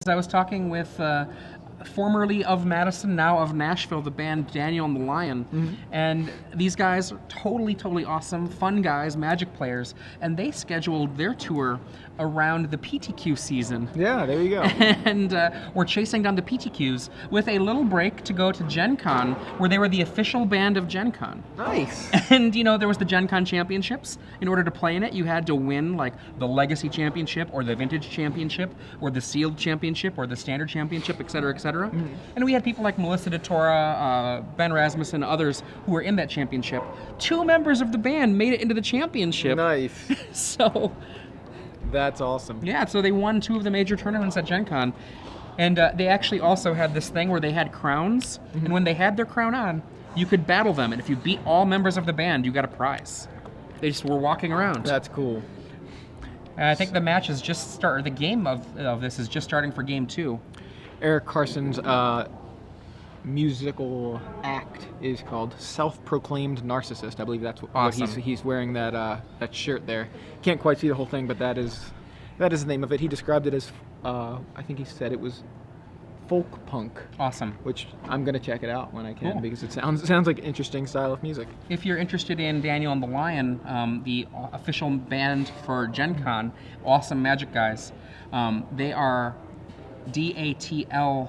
I was talking with formerly of Madison, now of Nashville, the band Daniel and the Lion. And these guys are totally awesome, fun guys, Magic players, and they scheduled their tour around the PTQ season. Yeah, there you go. And we're chasing down the PTQs with a little break to go to Gen Con, where they were the official band of Gen Con. Nice. And, you know, there was the Gen Con Championships. In order to play in it, you had to win, like, the Legacy Championship, or the Vintage Championship, or the Sealed Championship, or the Standard Championship, etc., etc. And we had people like Melissa DeTora, Ben Rasmussen, others who were in that championship. 2 members of the band made it into the championship. Nice. So... That's awesome. yeah, so they won 2 of the major tournaments at Gen Con. And they actually also had this thing where they had crowns, and when they had their crown on, you could battle them, and if you beat all members of the band, you got a prize. They just were walking around. That's cool. And I think the match is just started. The game of this is just starting for game 2. Eric Carson's musical act is called Self-Proclaimed Narcissist. I believe that's what Awesome. he's wearing that shirt there. Can't quite see the whole thing, but that is the name of it. He described it as I think he said it was folk punk. Awesome. Which I'm gonna check it out when I can, Cool. because it sounds like an interesting style of music. If you're interested in Daniel and the Lion, the official band for Gen Con, awesome Magic guys, they are DATL.com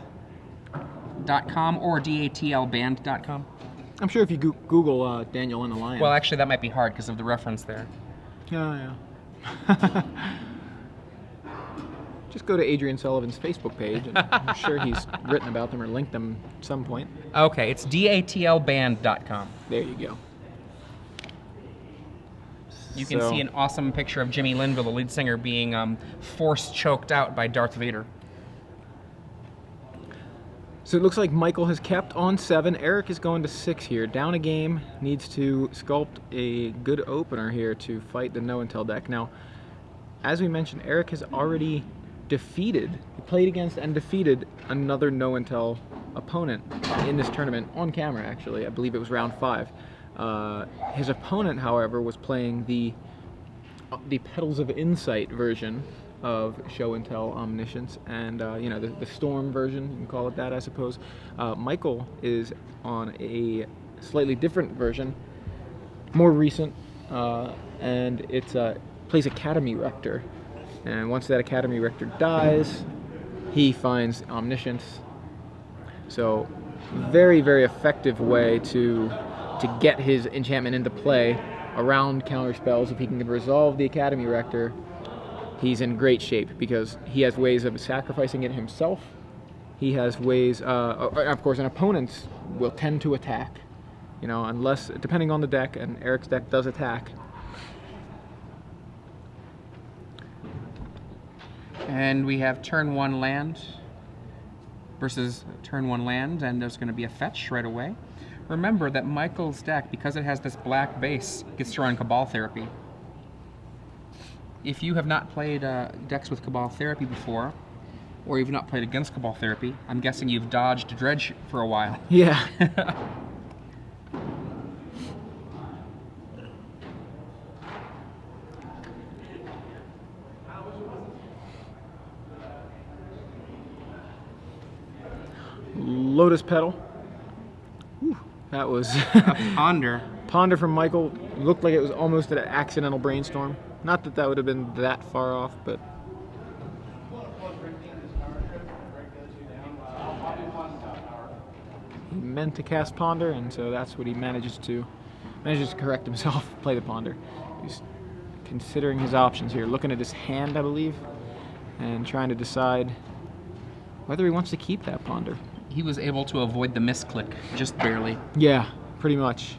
or DATLband.com. I'm sure if you Google Daniel and the Lion. Well, actually, that might be hard because of the reference there. Yeah. Just go to Adrian Sullivan's Facebook page, and I'm sure he's written about them or linked them at some point. Okay, it's DATLband.com. There you go. You can see an awesome picture of Jimmy Linville, the lead singer, being force choked out by Darth Vader. So it looks like Michael has kept on 7. Eric is going to 6 here. Down a game, needs to sculpt a good opener here to fight the No Intel deck. Now, as we mentioned, Eric has already defeated, he played against and defeated another No Intel opponent in this tournament, on camera actually. I believe it was round 5. His opponent, however, was playing the Petals of Insight version of Show and Tell Omniscience, and the Storm version, you can call it that, I suppose. Michael is on a slightly different version, more recent, and it plays Academy Rector. And once that Academy Rector dies, he finds Omniscience. So, very, very effective way to get his enchantment into play around counter spells. If he can resolve the Academy Rector, he's in great shape, because he has ways of sacrificing it himself. He has ways, of course, an opponent will tend to attack, unless, depending on the deck, and Eric's deck does attack. And we have turn 1 land versus turn 1 land, and there's going to be a fetch right away. Remember that Michael's deck, because it has this black base, gets to run Cabal Therapy. If you have not played decks with Cabal Therapy before, or you've not played against Cabal Therapy, I'm guessing you've dodged Dredge for a while. Yeah. Lotus Petal. Whew, that was A Ponder. Ponder from Michael. Looked like it was almost an accidental brainstorm. Not that would have been that far off, but he meant to cast Ponder, and so that's what he manages to correct himself, play the Ponder. He's considering his options here, looking at his hand, I believe, and trying to decide whether he wants to keep that Ponder. He was able to avoid the misclick, just barely. Yeah, pretty much.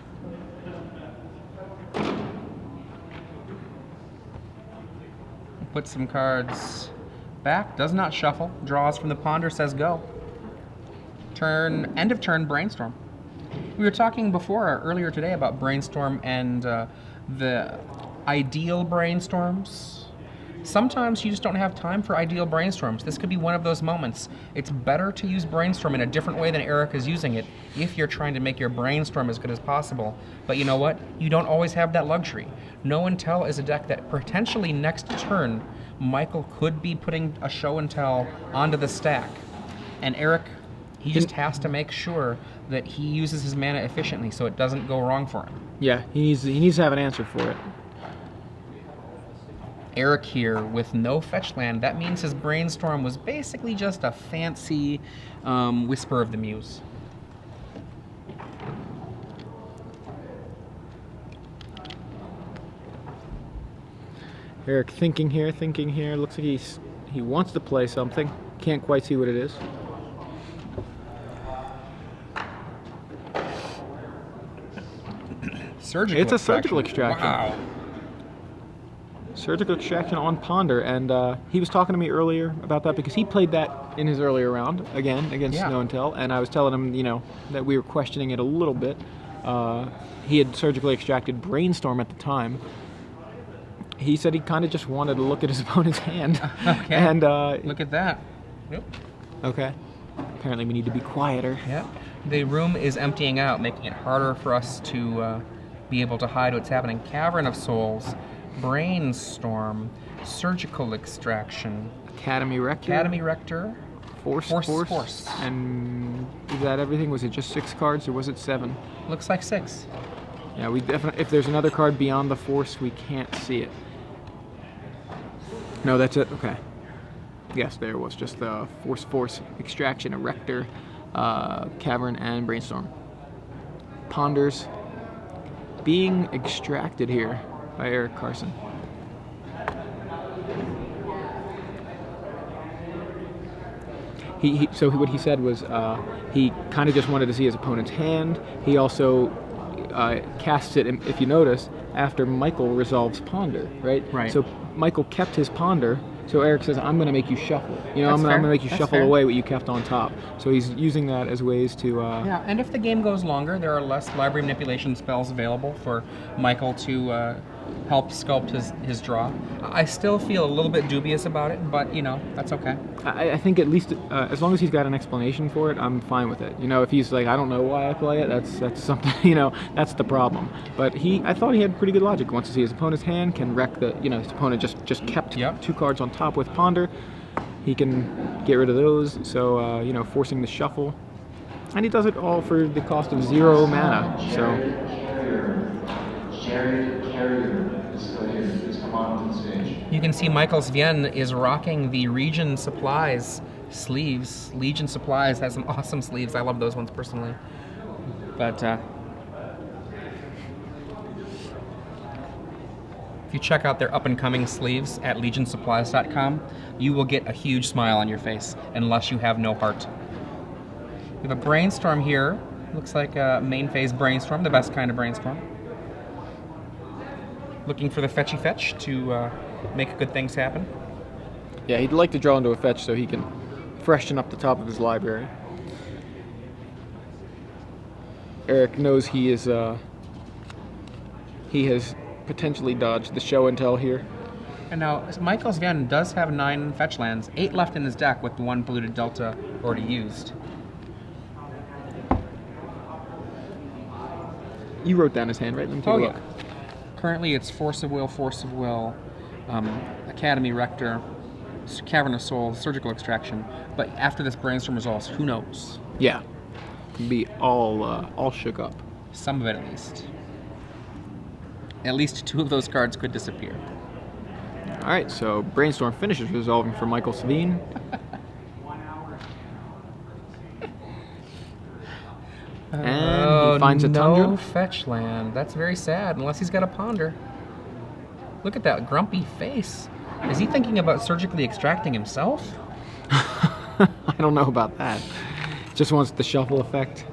Put some cards back, does not shuffle, draws from the Ponder, says go. End of turn Brainstorm. We were talking earlier today about Brainstorm and the ideal brainstorms. Sometimes you just don't have time for ideal brainstorms. This could be one of those moments. It's better to use Brainstorm in a different way than Eric is using it if you're trying to make your Brainstorm as good as possible. But you know what? You don't always have that luxury. No Intel is a deck that potentially next turn Michael could be putting a show and tell onto the stack. And Eric, he just has to make sure that he uses his mana efficiently so it doesn't go wrong for him. Yeah, he needs to have an answer for it. Eric here with no fetch land. That means his Brainstorm was basically just a fancy Whisper of the Muse. Eric thinking here. Looks like he wants to play something. Can't quite see what it is. Surgical It's a surgical extraction. Wow. Surgical extraction on Ponder, and he was talking to me earlier about that because he played that in his earlier round again against Snow and Tell, and I was telling him, you know, that we were questioning it a little bit. He had surgically extracted Brainstorm at the time. He said he kind of just wanted to look at his opponent's hand. Okay. And look at that. Yep. okay. Apparently, we need to be quieter. Yep. The room is emptying out, making it harder for us to be able to hide what's happening. Cavern of Souls, Brainstorm, Surgical Extraction, Academy Rector. Force. And is that everything? Was it just 6 cards or was it 7? Looks like 6. Yeah, we definitely. If there's another card beyond the Force, we can't see it. No, that's it. Okay. Yes, there was just the Force, Extraction, Erector, Cavern, and Brainstorm. Ponders being extracted here by Eric Carson. So what he said was he kind of just wanted to see his opponent's hand. He also casts it, if you notice, after Michael resolves Ponder, right? Right. So Michael kept his Ponder. So Eric says, "I'm going to make you shuffle. You know, I'm going to make you That's shuffle fair. away what you kept on top." So he's using that as ways to. Yeah, and if the game goes longer, there are less library manipulation spells available for Michael to help sculpt his draw. I still feel a little bit dubious about it, but, you know, that's okay. I think at least as long as he's got an explanation for it, I'm fine with it. You know, if he's like, I don't know why I play it, that's something. You know, that's the problem. But I thought he had pretty good logic. Wants to see his opponent's hand, can wreck the. You know, his opponent just kept 2 cards on top with Ponder. He can get rid of those. So you know, forcing the shuffle, and he does it all for the cost of 0 mana. So. You can see Michael Sven is rocking the Region Supplies sleeves. Legion Supplies has some awesome sleeves. I love those ones personally. But if you check out their up-and-coming sleeves at legionsupplies.com, you will get a huge smile on your face, unless you have no heart. We have a Brainstorm here. Looks like a main phase Brainstorm, the best kind of Brainstorm. Looking for the fetchy fetch to make good things happen. Yeah, he'd like to draw into a fetch so he can freshen up the top of his library. Eric knows he has potentially dodged the show and tell here. And now, Michael Sven does have 9 fetch lands, 8 left in his deck with the 1 Polluted Delta already used. You wrote down his hand, right? Let me take a look. Currently, it's Force of Will, Academy Rector, Cavern of Souls, Surgical Extraction. But after this Brainstorm resolves, who knows? Yeah, can be all shook up. Some of it, at least. At least 2 of those cards could disappear. All right, so Brainstorm finishes resolving for Michael Sven. And he finds a Tundra. No fetch land. That's very sad, unless he's got a Ponder. Look at that grumpy face. Is he thinking about surgically extracting himself? I don't know about that. Just wants the shuffle effect.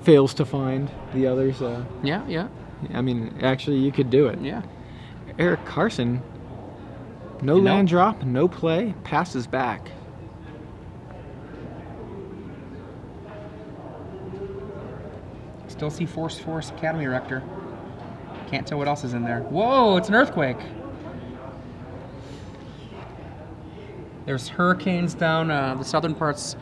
Fails to find the others. Yeah. I mean, actually, you could do it. Yeah. Eric Carson, no land drop, no play, passes back. Still see Force Academy Rector. Can't tell what else is in there. Whoa, it's an earthquake. There's hurricanes down the southern parts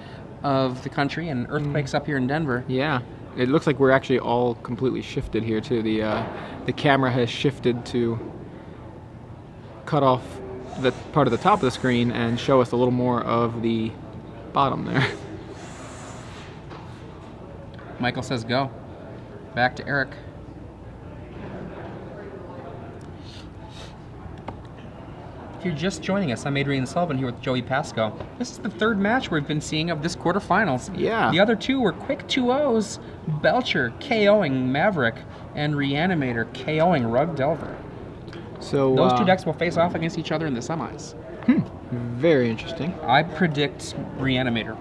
of the country and earthquakes up here in Denver. Yeah, it looks like we're actually all completely shifted here too. The camera has shifted to cut off the part of the top of the screen and show us a little more of the bottom there. Michael says go. Back to Eric. If you're just joining us, I'm Adrian Sullivan here with Joey Pasco. This is the third match we've been seeing of this quarterfinals. Yeah. The other two were quick 2-0s. Belcher KOing Maverick and Reanimator KOing Rug Delver. So Those two decks will face off against each other in the semis. Very interesting. I predict Reanimator.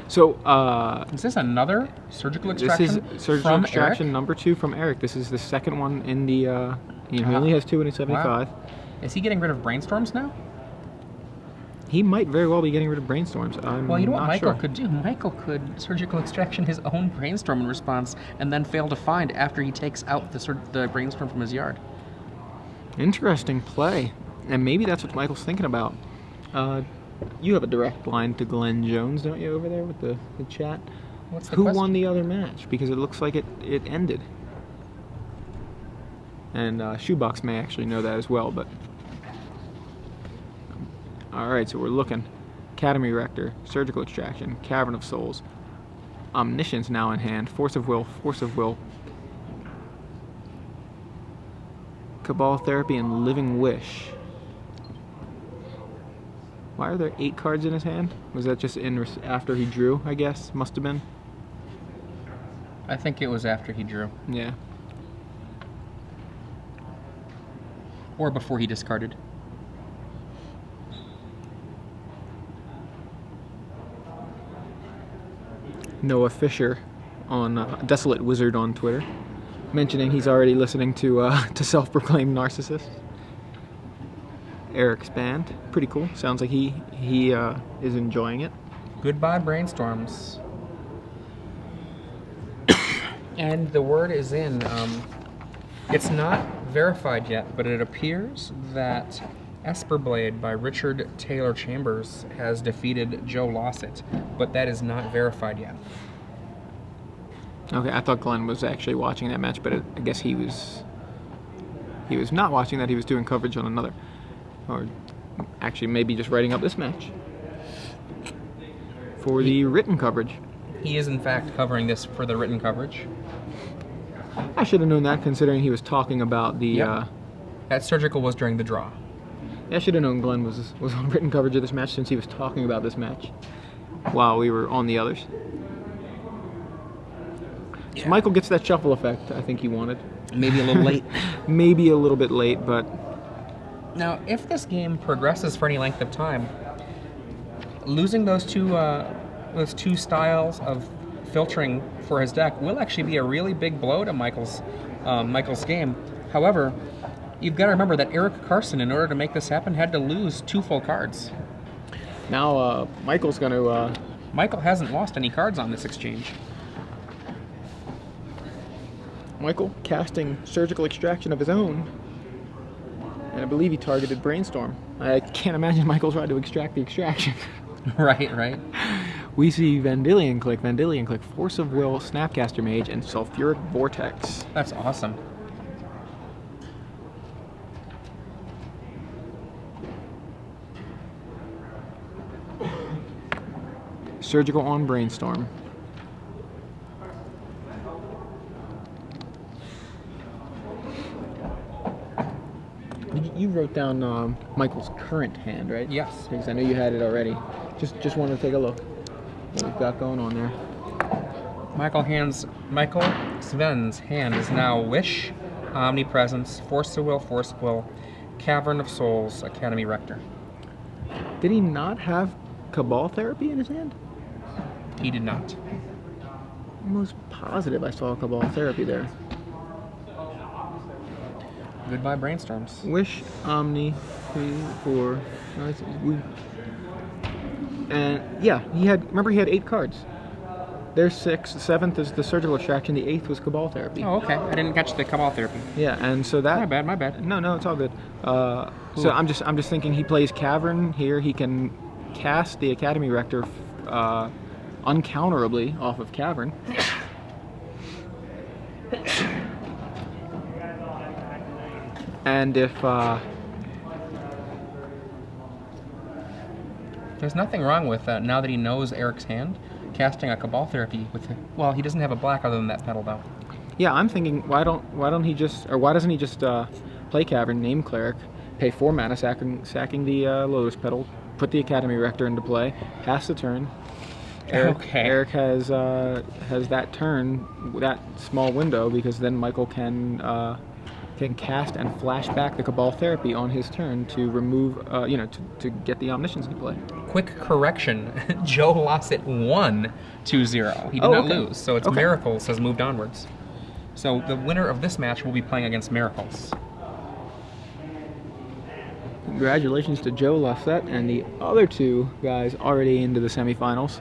So Is this another surgical extraction this is surgical from extraction Eric? number 2 from Eric. This is the second one in the. He only has 2 in his 75. Wow. Is he getting rid of brainstorms now? He might very well be getting rid of brainstorms. I'm Well, you know what not Michael sure. could do? Michael could surgical extraction his own brainstorm in response and then fail to find after he takes out the brainstorm from his yard. Interesting play, and maybe that's what Michael's thinking about. You have a direct line to Glenn Jones, don't you, over there with the chat? What's the Who question? won the other match? Because it looks like it ended. And Shoebox may actually know that as well, but... Alright, so we're looking. Academy Rector, Surgical Extraction, Cavern of Souls. Omniscience now in hand. Force of Will, Force of Will. Cabal Therapy and Living Wish. Why are there 8 cards in his hand? Was that just after he drew, I guess? Must have been. I think it was after he drew. Yeah. Or before he discarded. Noah Fisher on Desolate Wizard on Twitter, mentioning he's already listening to self-proclaimed narcissists. Eric's band, pretty cool. Sounds like he is enjoying it. Goodbye, brainstorms. And the word is in. It's not verified yet, but it appears that Esperblade by Richard Taylor Chambers has defeated Joe Lossett, but that is not verified yet. Okay, I thought Glenn was actually watching that match, but I guess he was not watching that. He was doing coverage on another, or actually maybe just writing up this match for the written coverage. He is in fact covering this for the written coverage. I should have known that, considering he was talking about the. Yep. That surgical was during the draw. I should have known Glenn was on written coverage of this match, since he was talking about this match while we were on the others. So Michael gets that shuffle effect I think he wanted. Maybe a little late. Maybe a little bit late, but Now, if this game progresses for any length of time, losing those two styles of filtering for his deck will actually be a really big blow to Michael's game. However, you've got to remember that Eric Carson, in order to make this happen, had to lose 2 full cards. now Michael's going to... Michael hasn't lost any cards on this exchange. Michael casting Surgical Extraction of his own, and I believe he targeted Brainstorm. I can't imagine Michael's trying to extract the extraction. Right. We see Vendilion Click, Force of Will, Snapcaster Mage, and Sulfuric Vortex. That's awesome. Surgical on Brainstorm. You wrote down Michael's current hand, right? Yes. Because I know you had it already. Just wanted to take a look what we've got going on there. Michael Sven's hand is now Wish, Omnipresence, Force of Will, Cavern of Souls, Academy Rector. Did he not have Cabal Therapy in his hand? He did not. Almost positive I saw Cabal Therapy there. Goodbye, brainstorms. Wish, Omni, 3, 4, and yeah, he had 8 cards. There's 6. The 7th is the Surgical Extraction. The 8th was Cabal Therapy. Oh, okay. I didn't catch the Cabal Therapy. Yeah, and so that. My bad. No, it's all good. So I'm just thinking he plays Cavern here. He can cast the Academy Rector uncounterably off of Cavern. And if There's nothing wrong with now that he knows Eric's hand, casting a Cabal Therapy with. Well, he doesn't have a black other than that pedal though. Yeah, I'm thinking why doesn't he just play Cavern, name Cleric, pay 4 mana, sacking the Lotus Petal, put the Academy Rector into play, pass the turn. Eric has that turn, that small window, because then Michael can cast and flash back the Cabal Therapy on his turn to remove, to get the Omniscience into play. Quick correction: Joe lost it 1-2-0. He did not lose, so it's Miracles has moved onwards. So the winner of this match will be playing against Miracles. Congratulations to Joe Lassette and the other 2 guys already into the semifinals.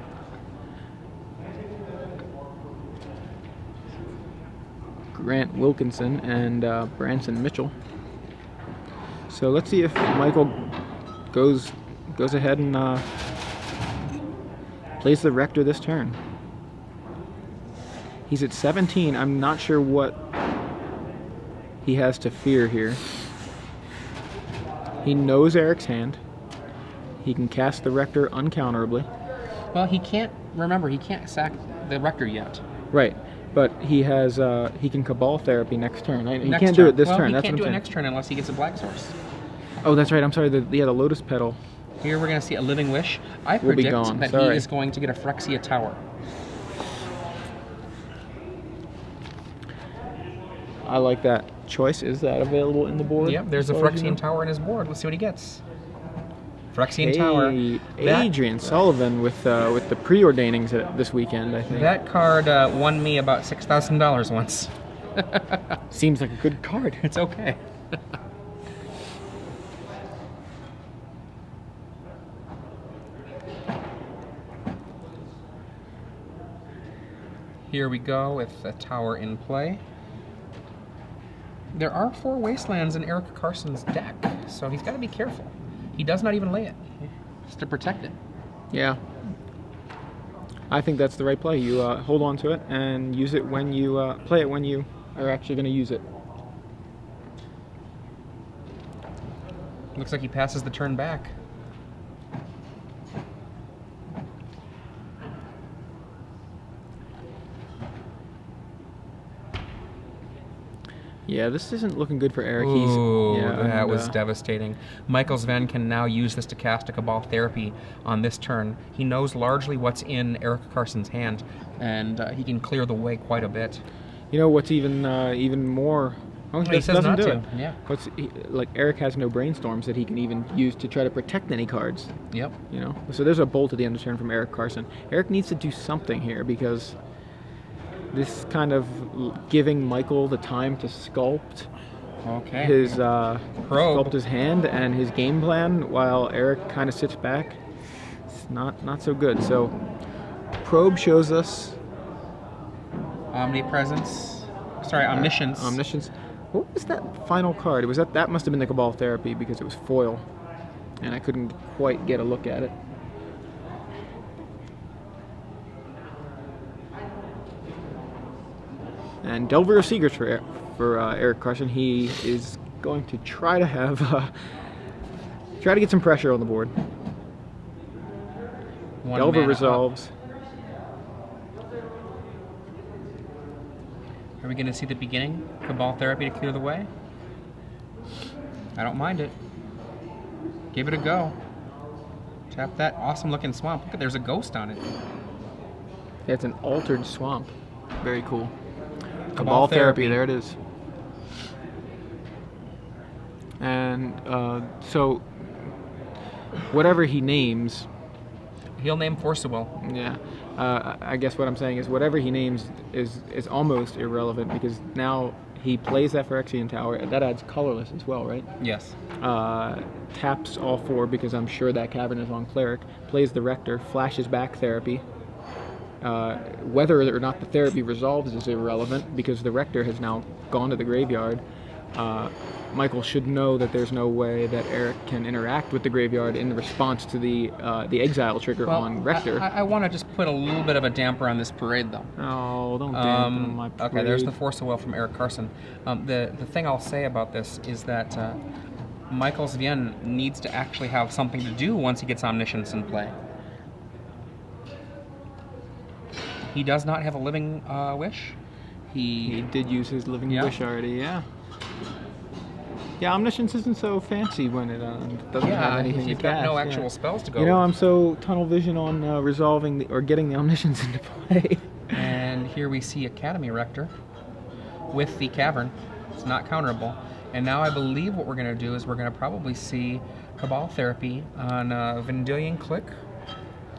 Grant Wilkinson and Branson Mitchell. So let's see if Michael goes ahead and plays the Rector this turn. He's at 17. I'm not sure what he has to fear here. He knows Eric's hand. He can cast the Rector uncounterably. Well, he can't sack the Rector yet. Right. But he has he can Cabal Therapy next turn. He Next can't turn. do it this well, turn. He That's can't what do I'm it saying. next turn unless he gets a Black Source. Oh, that's right. I'm sorry. The Lotus Petal. Here we're going to see a Living Wish. I Will be predict gone. that Sorry. he is going to get a Phyrexia Tower. I like that choice. Is that available in the board? Yep, there's a as far as you Phyrexian know? Tower in his board. Let's see what he gets. Phyrexian Tower. That- Adrian Sullivan with the preordainings this weekend, I think. That card won me about $6,000 once. Seems like a good card. It's okay. Here we go with the tower in play. There are 4 Wastelands in Eric Carson's deck, so he's got to be careful. He does not even lay it, just to protect it. Yeah. I think that's the right play. You hold on to it and use it when you play it when you are actually going to use it. Looks like he passes the turn back. Yeah, this isn't looking good for Eric. Ooh, yeah, that and, was devastating. Michael Sven can now use this to cast a Cabal Therapy on this turn. He knows largely what's in Eric Carson's hand, and he can clear the way quite a bit. You know what's even more? Oh, He says doesn't not do to. it. Yeah. Like Eric has no brainstorms that he can even use to try to protect any cards. Yep. You know, so there's a bolt at the end of turn from Eric Carson. Eric needs to do something here because this kind of giving Michael the time to sculpt Okay. his Probe. sculpt his hand and his game plan while Eric kind of sits back. It's not so good. So Probe shows us Omnipresence. Sorry, Omniscience. Omniscience. What was that final card? It was that must have been the Cabal Therapy because it was foil, and I couldn't quite get a look at it. And Delver of Secrets for Eric Carson. He is going to try to have try to get some pressure on the board. One Delver mana resolves. up. Are we going to see the beginning? Cabal Therapy to clear the way? I don't mind it. Give it a go. Tap that awesome looking swamp. Look, there's a ghost on it. It's an altered swamp. Very cool. Cabal Therapy. There it is. And so, whatever he names, He'll name Force of Will. yeah. I guess what I'm saying is whatever he names is almost irrelevant because now he plays that Phyrexian Tower. That adds colorless as well, right? Yes. Taps all 4 because I'm sure that Cavern is on Cleric. Plays the Rector, flashes back Therapy. Whether or not the Therapy resolves is irrelevant because the Rector has now gone to the graveyard. Michael should know that there's no way that Eric can interact with the graveyard in response to the exile trigger on Rector. I want to just put a little bit of a damper on this parade, though. Oh, don't dampen my parade. Okay, there's the Force of Will from Eric Carson. The thing I'll say about this is that Michael Svian needs to actually have something to do once he gets Omniscience in play. He does not have a Living Wish. He did use his Living Yeah. Wish already, yeah. Yeah, Omniscience isn't so fancy when it doesn't have anything if to you've got cast. no yeah. actual spells to go You know, with. I'm so tunnel vision on resolving or getting the Omniscience into play. And here we see Academy Rector with the Cavern. It's not counterable. And now I believe what we're going to do is we're going to probably see Cabal Therapy on Vendilion Click,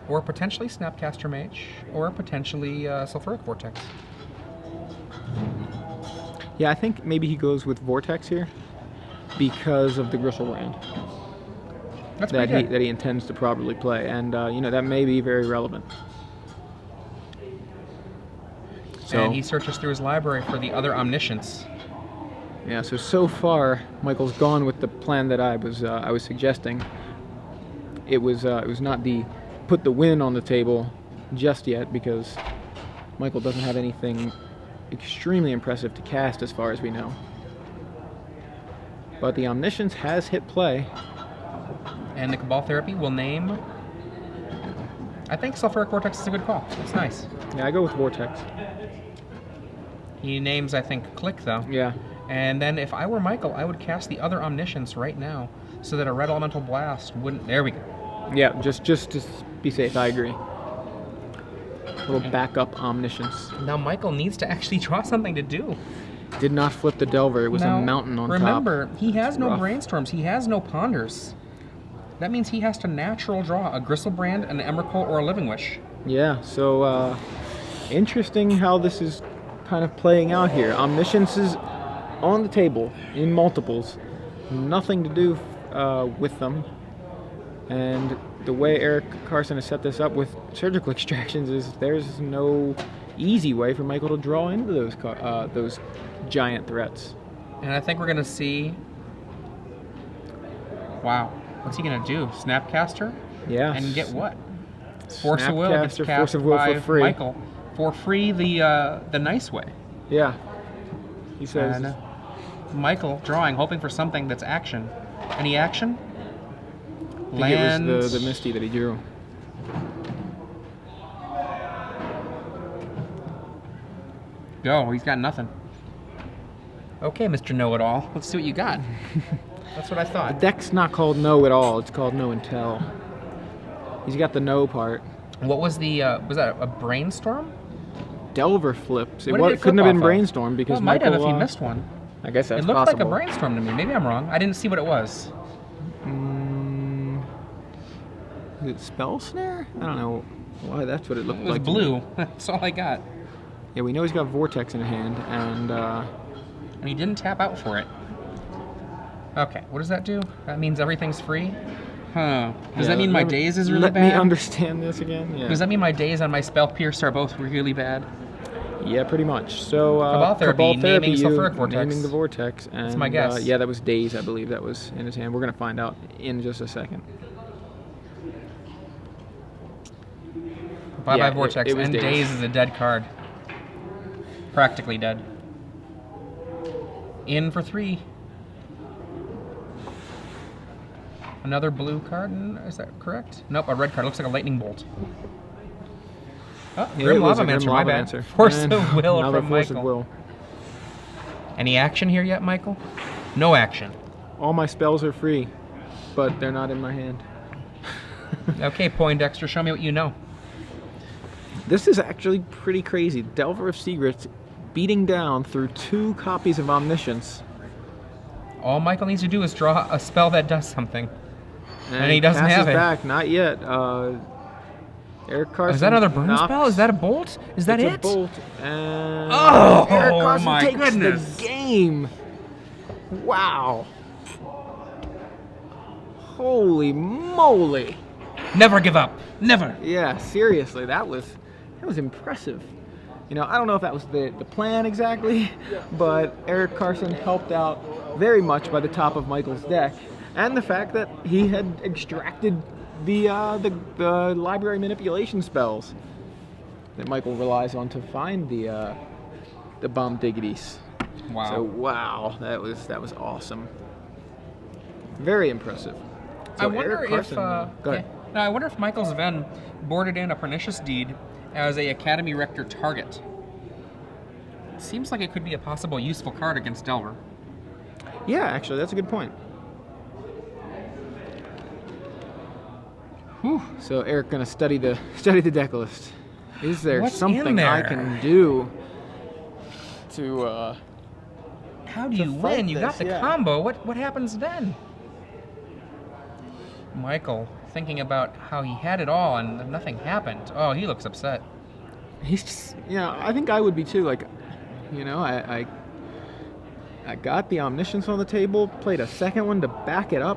or potentially Snapcaster Mage, or potentially Sulfuric Vortex. Yeah, I think maybe he goes with Vortex here because of the Griselbrand That's that pretty good. he intends to probably play, and you know, that may be very relevant. So And he searches through his library for the other Omniscience. yeah, so far Michael's gone with the plan that I was suggesting. It was not the put the win on the table just yet, because Michael doesn't have anything extremely impressive to cast as far as we know. But the Omniscience has hit play. And the Cabal Therapy will name... I think Sulfuric Vortex is a good call. It's nice. Yeah, I go with Vortex. He names, I think, Click, though. Yeah. And then if I were Michael, I would cast the other Omniscience right now, so that a Red Elemental Blast wouldn't... There we go. Yeah, just to be safe, I agree. Little backup Omniscience. Now Michael needs to actually draw something to do. Did not flip the Delver. It was Now, a mountain on top. remember, he has no Rough. Brainstorms. He has no Ponders. That means he has to natural draw a Griselbrand, an Emrakul, or a Living Wish. Yeah, so interesting how this is kind of playing out here. Omniscience is on the table in multiples. Nothing to do with them. And the way Eric Carson has set this up with surgical extractions is there's no easy way for Michael to draw into those giant threats. And I think we're going to see... Wow. What's he going to do? Snapcaster? Yeah. And get what? Force of Will gets Snapcaster, cast Force of Will by for free. Michael. For free the nice way. Yeah. He says. And Michael drawing, hoping for something that's action. Any action? I think it was the Misty that he drew. Go. He's got nothing. Okay, Mr. Know-It-All. Let's see what you got. That's what I The thought. deck's not called Know It All. It's called Know and Tell. He's got the know part. What was the, was that a Brainstorm? Delver flips. What did it couldn't flip have been off of? Brainstorm because Well, it might Michael. have if he missed one. I guess that's It looked possible. like a Brainstorm to me. Maybe I'm wrong. I didn't see what it was. Is it Spell Snare? I don't know why that's what it looked It was like. to me. blue. That's all I got. Yeah, we know he's got Vortex in hand, and And he didn't tap out for it. Okay, what does that do? That means everything's free? Huh. Does yeah, that mean my let me- days is really let bad? me understand this again. Yeah. Does that mean my days on my Spell Pierce are both really bad? Yeah, pretty much. So Cabal Therapy, naming you- Sulfuric Vortex. naming the Vortex, and my guess. yeah, that was Daze, I believe that was in his hand. We're gonna find out in just a second. Bye-bye Yeah, Vortex. it was and Daze. Daze is a dead card. Practically dead. In for 3. Another blue card, is that correct? Nope, a red card. Looks like a lightning bolt. Oh, Yeah, Grim it was Lava a Grim Mancer, my Lava bad. Mancer. Force And of Will another from Force Michael. of Will. Any action here yet, Michael? No action. All my spells are free, but they're not in my hand. Okay, Poindexter, show me what you know. This is actually pretty crazy. Delver of Secrets beating down through 2 copies of Omniscience. All Michael needs to do is draw a spell that does something. And he doesn't passes have it. back, not yet. Eric Carson. Is that another burn knocks- spell? Is that a bolt? Is that it's it? a bolt, and Oh, Eric Carson my takes goodness. the game. Wow. Holy moly. Never give up. Never. Yeah, seriously, that was impressive. You know, I don't know if that was the plan exactly, but Eric Carson helped out very much by the top of Michael's deck, and the fact that he had extracted the library manipulation spells that Michael relies on to find the bomb diggities. Wow. So wow, that was awesome. Very impressive. So I wonder Eric if Carson, go ahead. now I wonder if Michael Sven boarded in a Pernicious Deed as a Academy Rector target. Seems like it could be a possible useful card against Delver. Yeah, actually, that's a good point. Whew. So Eric gonna study the deck list. Is there What's in something I there? can do to How do to you fight win? You got this, the yeah. combo. What happens then? Michael thinking about how he had it all and nothing happened. Oh, he looks upset. He's just, I think I would be too. Like, I got the Omniscience on the table, played a second one to back it up.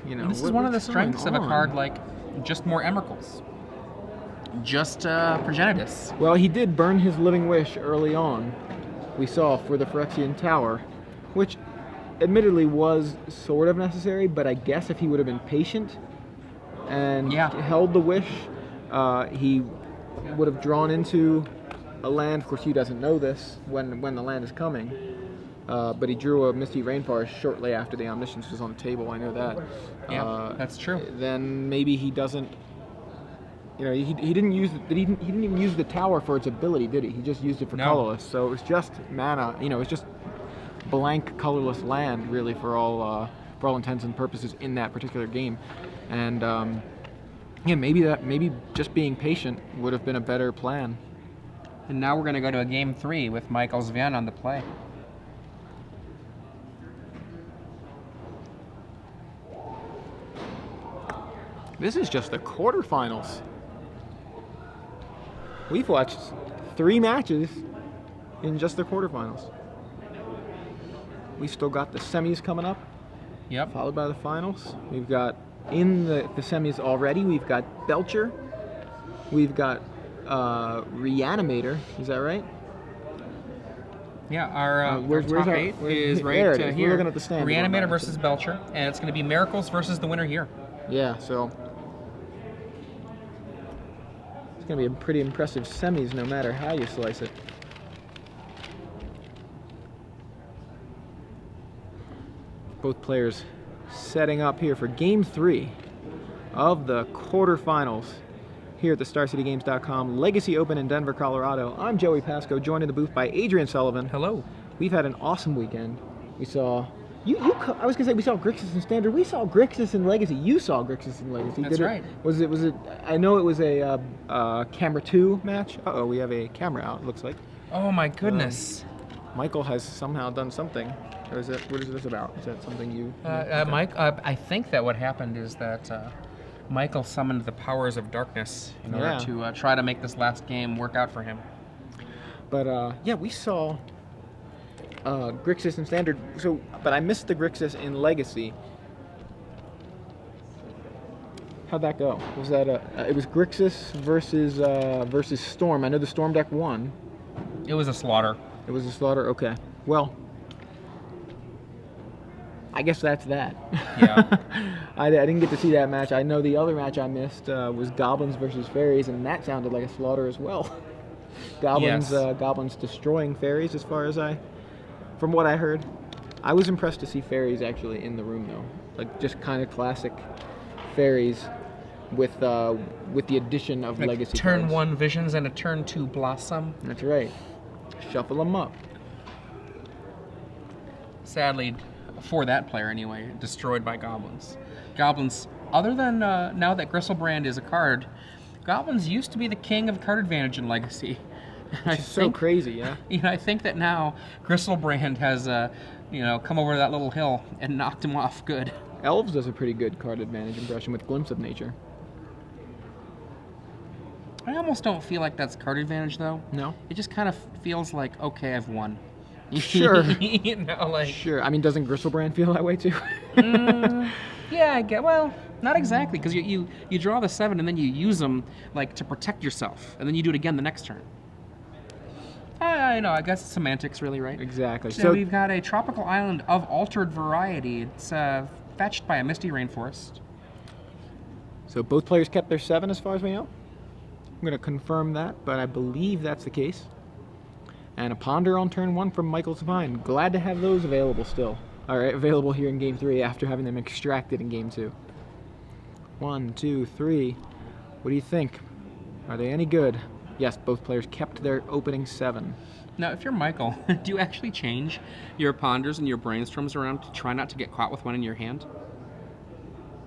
This is one of the strengths of a card like just more Emeralds. Just Progenitus. Well, he did burn his Living Wish early on. We saw for the Phyrexian Tower, which admittedly was sort of necessary, but I guess if he would have been patient and held the wish, he would have drawn into a land. Of course, he doesn't know this when the land is coming, but he drew a Misty Rainforest shortly after the Omniscience was on the table. I know that. Yeah, that's true. Then maybe he doesn't. He didn't use he didn't even use the tower for its ability, did he? He just used it for colorless. So it was just mana. It was just blank colorless land, really, for all intents and purposes in that particular game. And maybe just being patient would have been a better plan. And now we're going to go to a game 3 with Michael Sven on the play. This is just the quarterfinals. We've watched 3 matches in just the quarterfinals. We've still got the semis coming up. Yep. Followed by the finals. We've got in the semis already, we've got Belcher. We've got Reanimator. Is that right? Yeah, our where's top our- 8 where's- is right there it is. We're here. looking at the standings on Reanimator that. versus Belcher, and it's going to be Miracles versus the winner here. Yeah, so it's going to be a pretty impressive semis no matter how you slice it. Both players setting up here for Game 3 of the quarterfinals here at the StarCityGames.com Legacy Open in Denver, Colorado. I'm Joey Pasco, joined in the booth by Adrian Sullivan. Hello. We've had an awesome weekend. We saw I was gonna say we saw Grixis in Standard. We saw Grixis in Legacy. You saw Grixis in Legacy. That's right. Was it? I know it was a camera 2 match. Uh-oh, we have a camera out. It looks like Oh my goodness. Michael has somehow done something. Or is it? What is this about? Is that something you? Mike, I think that what happened is that Michael summoned the powers of darkness in order to try to make this last game work out for him. But yeah, we saw Grixis in Standard. So, but I missed the Grixis in Legacy. How'd that go? Was that it was Grixis versus Storm. I know the Storm deck won. It was a slaughter. It was a slaughter. Okay. Well, I guess that's that. Yeah. I didn't get to see that match. I know the other match I missed was Goblins versus Fairies, and that sounded like a slaughter as well. Goblins, Yes. Goblins destroying Fairies, as far as from what I heard. I was impressed to see Fairies actually in the room, though. Like just kind of classic Fairies with the addition of Like Legacy turn cards. 1 Visions and a turn 2 Blossom. That's right. Shuffle them up. Sadly, for that player anyway, destroyed by Goblins. Goblins, other than now that Gristlebrand is a card, Goblins used to be the king of card advantage in Legacy. Which is so crazy, yeah. I think that now Gristlebrand has, come over that little hill and knocked him off good. Elves does a pretty good card advantage impression with Glimpse of Nature. I almost don't feel like that's card advantage, though. No? It just kind of feels like, okay, I've won. Sure. Like... Sure. I mean, doesn't Gristlebrand feel that way, too? Yeah, I get. Well, not exactly, because you draw the 7 and then you use them like to protect yourself, and then you do it again the next turn. I know. I guess it's semantics, really, right? Exactly. So we've got a tropical island of altered variety. It's fetched by a Misty Rainforest. So both players kept their 7, as far as we know. I'm going to confirm that, but I believe that's the case. And a Ponder on turn 1 from Michael Sabine. Glad to have those available still. are available here in Game 3 after having them extracted in Game 2. 1, 2, 3. What do you think? Are they any good? Yes, both players kept their opening 7. Now, if you're Michael, do you actually change your ponders and your brainstorms around to try not to get caught with one in your hand?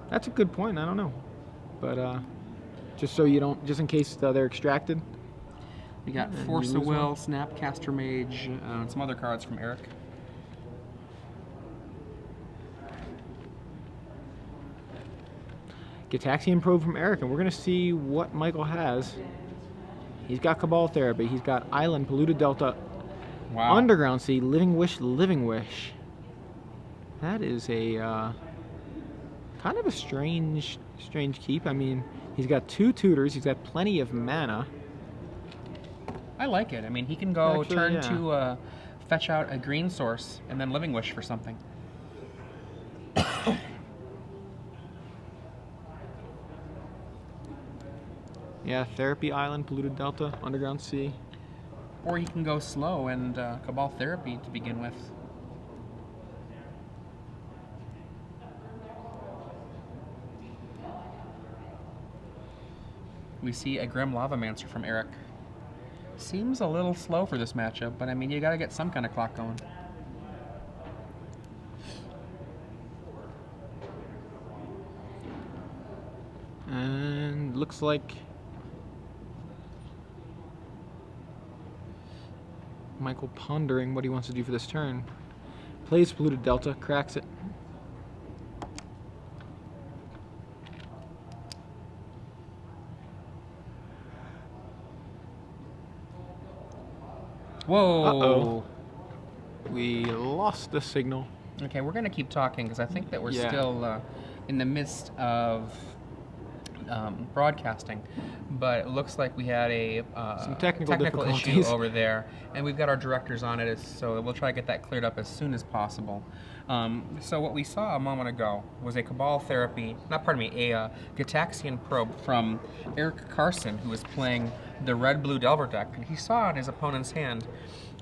That's a good point. I don't know. But just so you don't, just in case they're extracted. We got Force of Will, Snapcaster Mage, and some other cards from Eric. Gitaxian Probe from Eric, and we're going to see what Michael has. He's got Cabal Therapy. He's got Island, Polluted Delta, Wow. Underground Sea, Living Wish, Living Wish. That is a kind of a strange keep. I mean, he's got 2 tutors. He's got plenty of mana. I like it. I mean, he can go Actually, turn yeah. to fetch out a green source and then Living Wish for something. Yeah, Therapy Island, Polluted Delta, Underground Sea. Or he can go slow and Cabal Therapy to begin with. We see a Grim Lavamancer from Eric. Seems a little slow for this matchup, but I mean, you gotta get some kind of clock going. And looks like Michael pondering what he wants to do for this turn. Plays Polluted Delta, cracks it. Whoa! Uh-oh. We lost the signal. Okay, we're gonna keep talking because I think that we're Yeah. still in the midst of broadcasting, but it looks like we had a Some technical issue difficulties. over there, and we've got our directors on it, so we'll try to get that cleared up as soon as possible. So what we saw a moment ago was a Cabal Therapy, a Gitaxian Probe from Eric Carson, who was playing the Red-Blue Delver deck, and he saw in his opponent's hand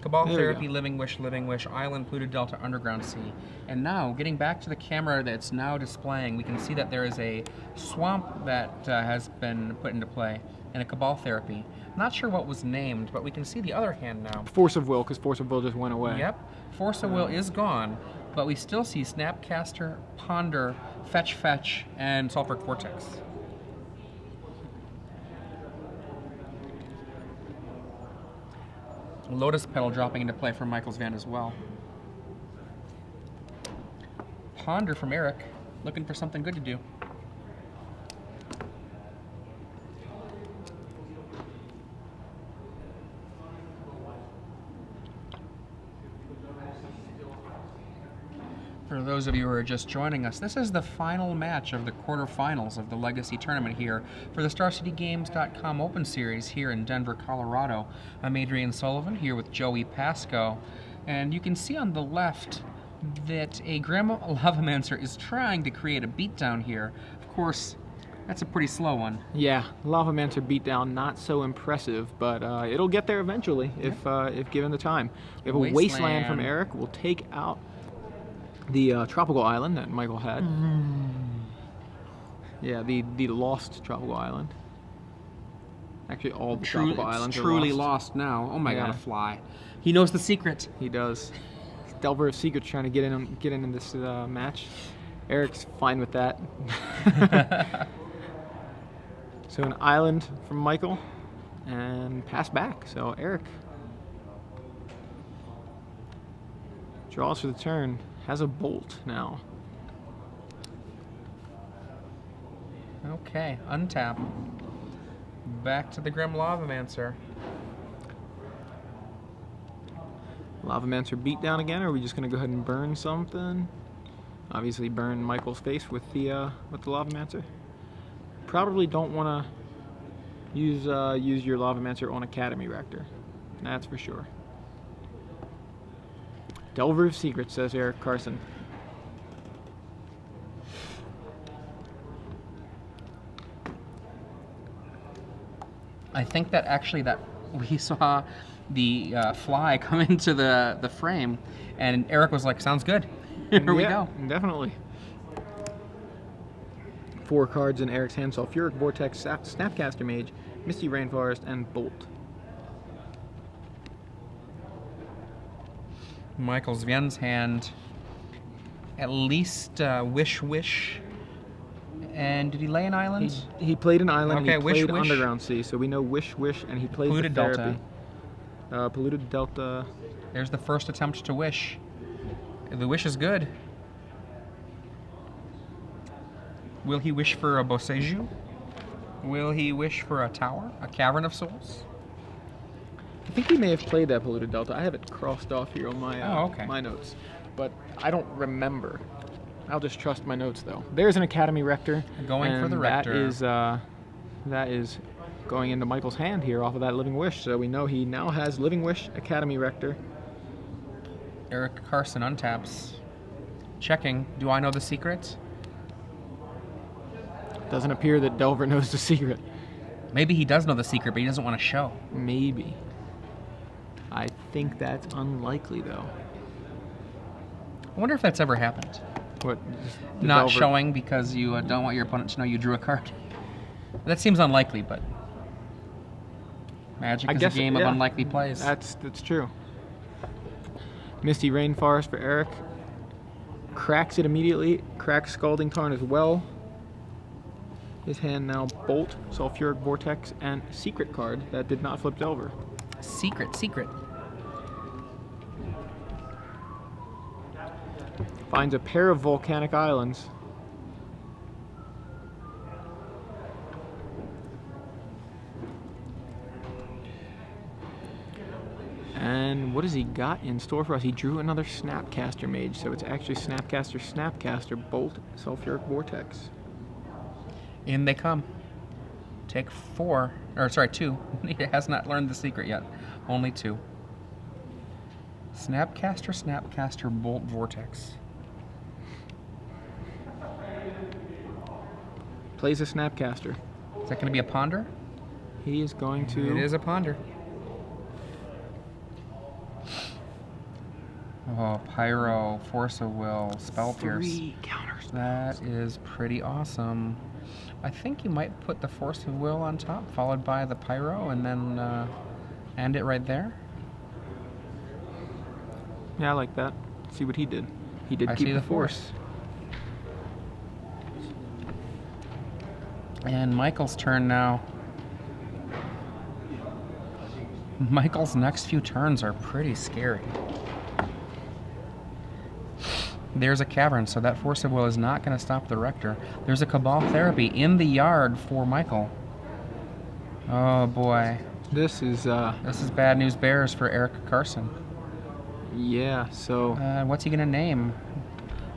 Cabal There we Therapy, go. Living Wish, Island, Polluted Delta, Underground Sea. And now, getting back to the camera that's now displaying, we can see that there is a Swamp that has been put into play, and a Cabal Therapy. Not sure what was named, but we can see the other hand now. Force of Will, because Force of Will just went away. Yep, Force of Will is gone, but we still see Snapcaster, Ponder, Fetch, and Sulfuric Vortex. Lotus Petal dropping into play from Michael's Van as well. Ponder from Eric, looking for something good to do. For those of you who are just joining us, this is the final match of the quarterfinals of the Legacy Tournament here for the StarCityGames.com Open Series here in Denver, Colorado. I'm Adrian Sullivan here with Joey Pasco, and you can see on the left that a Grim Lavamancer is trying to create a beatdown here. Of course, that's a pretty slow one. Yeah, Lavamancer beatdown, not so impressive, but it'll get there eventually if given the time. We have a Wasteland from Eric. We'll take out the tropical island that Michael had. Yeah, the lost tropical island. Actually, all the tropical islands are truly lost. lost now. Oh my Yeah. god, a fly. He knows the secret. He does. Delver of Secrets trying to get in this match. Eric's fine with that. So an island from Michael and pass back. So Eric draws for the turn. Has a bolt now. Okay, untap. Back to the Grim Lavamancer. Lavamancer beat down again, or are we just gonna go ahead and burn something? Obviously burn Michael's face with the Lavamancer. Probably don't wanna use your Lavamancer on Academy Rector. That's for sure. Delver of Secrets, says Eric Carson. I think that actually that we saw the fly come into the frame, and Eric was like, "Sounds good." Here we Yeah, go. definitely. 4 cards in Eric's hand: Sulfuric Vortex, Snapcaster Mage, Misty Rainforest, and Bolt. Michael Sven's hand. At least Wish Wish. And did he lay an island? He played an island. Okay, he Wish played Wish. Underground Sea, so we know Wish Wish, and he played Polluted the Delta. Therapy. Polluted Delta. There's the first attempt to wish. The wish is good. Will he wish for a Boseiju? Will he wish for a tower? A Cavern of Souls? I think he may have played that Polluted Delta. I have it crossed off here on my okay. my notes, but I don't remember. I'll just trust my notes though. There's an Academy Rector. Going for the Rector. That is going into Michael's hand here off of that Living Wish. So we know he now has Living Wish, Academy Rector. Eric Carson untaps. Checking. Do I know the secret? Doesn't appear that Delver knows the secret. Maybe he does know the secret, but he doesn't want to show. Maybe. I think that's unlikely though. I wonder if that's ever happened. What? the Not Delver- showing because you don't want your opponent to know you drew a card. That seems unlikely, but Magic I is guess, a game yeah. of unlikely plays. That's true. Misty Rainforest for Eric. Cracks it immediately. Cracks Scalding Tarn as well. His hand now Bolt, Sulfuric Vortex, and Secret card that did not flip Delver. Secret. Finds a pair of volcanic islands. And what has he got in store for us? He drew another Snapcaster Mage, so it's actually Snapcaster, Bolt, Sulfuric Vortex. In they come. Take 2. He has not learned the secret yet. Only 2. Snapcaster, Bolt, Vortex. Plays a Snapcaster. Is that going to be a Ponder? He is going to... It is a Ponder. Oh, Pyro, Force of Will, Spell Pierce. 3 counters. That is pretty awesome. I think you might put the Force of Will on top, followed by the Pyro, and then end it right there. Yeah, I like that. See what he did. He did I keep see the the force. And Michael's turn now. Michael's next few turns are pretty scary. There's a Cavern, so that Force of Will is not going to stop the Rector. There's a Cabal Therapy in the yard for Michael. Oh boy. This is bad news bears for Eric Carson. yeah, so What's he going to name?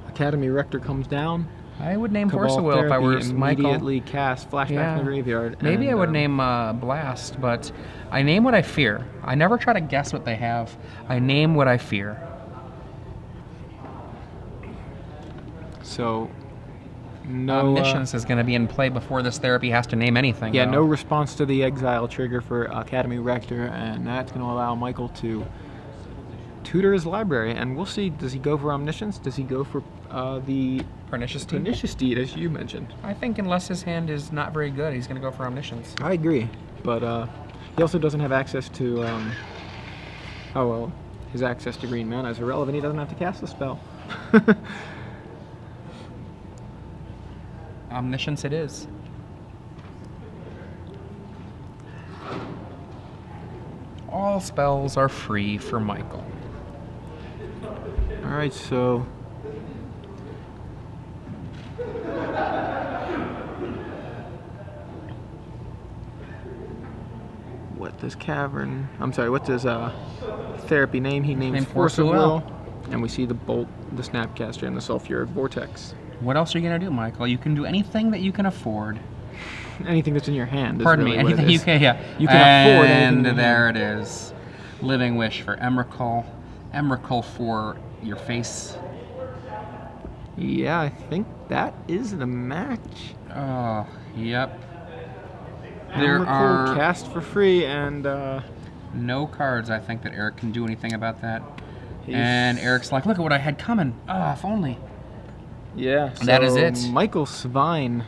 Academy Rector comes down. I would name Cabal Force of Will if I Therapy were Michael. immediately cast Flashback in the graveyard. Maybe and, I would name Blast, but I name what I fear. I never try to guess what they have. I name what I fear. So, no... Omniscience is going to be in play before this therapy has to name anything. yeah, though. no response to the exile trigger for Academy Rector, and that's going to allow Michael to tutor his library. And we'll see, does he go for Omniscience? Does he go for the Pernicious Deed? Pernicious Deed, as you mentioned? I think unless his hand is not very good, he's going to go for Omniscience. I agree, but he also doesn't have access to, oh well, his access to green mana is irrelevant. He doesn't have to cast the spell. Omniscience it is. All spells are free for Michael. All right, so what does Cavern? I'm sorry. What does Therapy name? He names Name Force of Will, and we see the Bolt, the Snapcaster, and the Sulfuric Vortex. What else are you going to do, Michael? You can do anything that you can afford. Anything that's in your hand. Is Pardon really me, what it anything you is. can, yeah. You can afford anything And in your there hand. it is. Living Wish for Emrakul. Emrakul for your face. Yeah, I think that is the match. Oh, yep. There Emrakul are cast for free, and no cards, I think, that Eric can do anything about that. And Eric's like, look at what I had coming. Ah, if only. Yeah, so That is it. Michael Svien,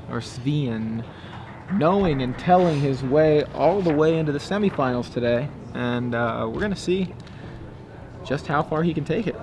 knowing and telling his way all the way into the semifinals today, and we're going to see just how far he can take it.